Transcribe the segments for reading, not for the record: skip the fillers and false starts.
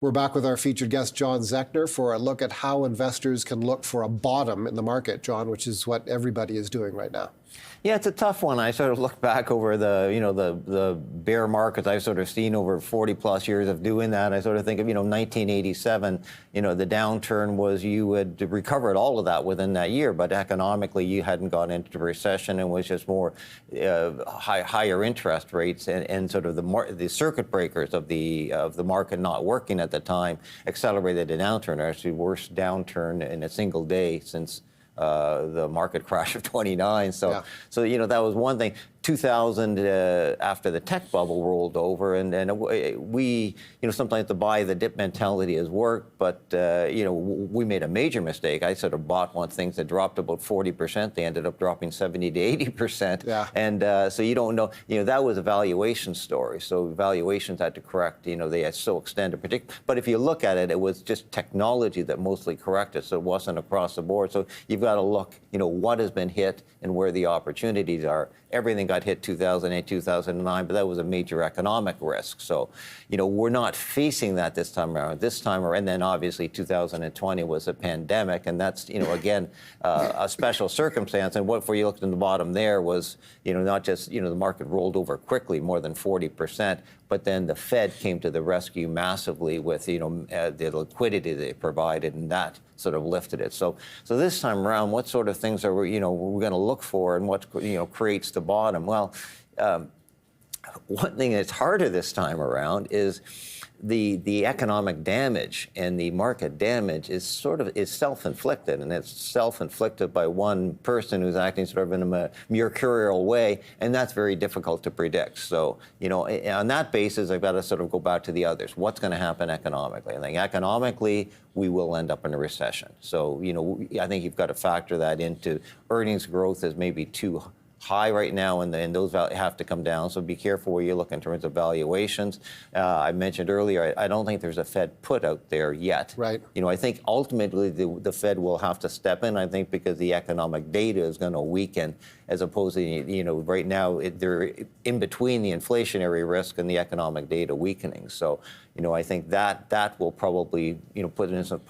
We're back with our featured guest, John Zechner, for a look at how investors can look for a bottom in the market, John, which is what everybody is doing right now. Yeah, it's a tough one. I sort of look back over the bear markets I've sort of seen over 40 plus years of doing that. I sort of think of 1987. The downturn was you had recovered all of that within that year, but economically you hadn't gone into recession and was just more higher interest rates and sort of the circuit breakers of the market not working at the time accelerated the downturn. Actually, worst downturn in a single day since the market crash of 29. So that was one thing. 2000, after the tech bubble rolled over, and we, sometimes the buy the dip mentality has worked, but, we made a major mistake. I sort of bought one things that dropped about 40%. They ended up dropping 70 to 80%. Yeah. And so you don't know, that was a valuation story. So valuations had to correct, they had so extended. But if you look at it, it was just technology that mostly corrected. So it wasn't across the board. So you've got to look, what has been hit and where the opportunities are. Everything got hit 2008, 2009, but that was a major economic risk. So, we're not facing that this time around. And then obviously 2020 was a pandemic, and that's, again, a special circumstance. And what, for you looked in the bottom there was, not just, the market rolled over quickly, more than 40%, but then the Fed came to the rescue massively with, the liquidity they provided, and that sort of lifted it. So this time around, what sort of things are we're going to look for, and what creates the bottom? Well, one thing that's harder this time around is the economic damage, and the market damage is self-inflicted, and it's self-inflicted by one person who's acting sort of in a mercurial way, and that's very difficult to predict. So, on that basis, I've got to sort of go back to the others. What's going to happen economically? I think economically, we will end up in a recession. So, I think you've got to factor that into earnings growth as maybe too high right now, and those have to come down. So be careful where you look in terms of valuations. I mentioned earlier, I don't think there's a Fed put out there yet. Right. I think ultimately the Fed will have to step in, I think, because the economic data is going to weaken, as opposed to, right now, they're in between the inflationary risk and the economic data weakening. So, I think that will probably, put in some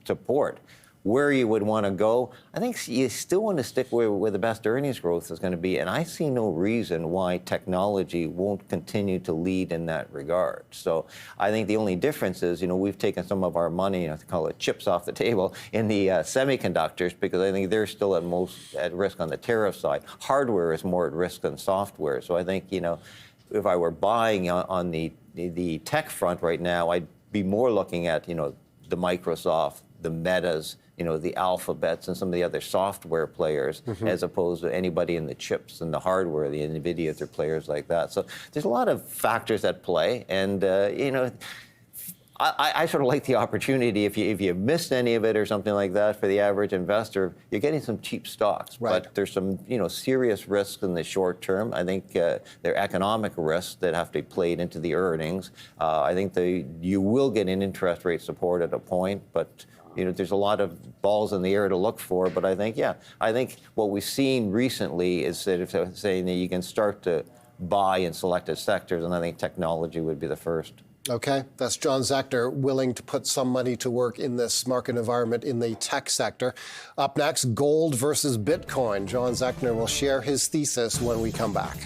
support. Where you would want to go, I think you still want to stick where the best earnings growth is going to be. And I see no reason why technology won't continue to lead in that regard. So I think the only difference is, we've taken some of our money, I call it chips off the table, in the semiconductors, because I think they're still at risk on the tariff side. Hardware is more at risk than software. So I think, if I were buying on the tech front right now, I'd be more looking at, the Microsoft, the Metas, the Alphabets, and some of the other software players, as opposed to anybody in the chips and the hardware, the NVIDIAs or players like that. So there's a lot of factors at play, and I sort of like the opportunity. If you missed any of it or something like that, for the average investor, you're getting some cheap stocks. Right. But there's some serious risks in the short term. I think there are economic risks that have to be played into the earnings. I think you will get an interest rate support at a point, but there's a lot of balls in the air to look for. But I think what we've seen recently is saying that you can start to buy in selected sectors, and I think technology would be the first. Okay, that's John Zechner, willing to put some money to work in this market environment in the tech sector. Up next, gold versus Bitcoin. John Zechner will share his thesis when we come back.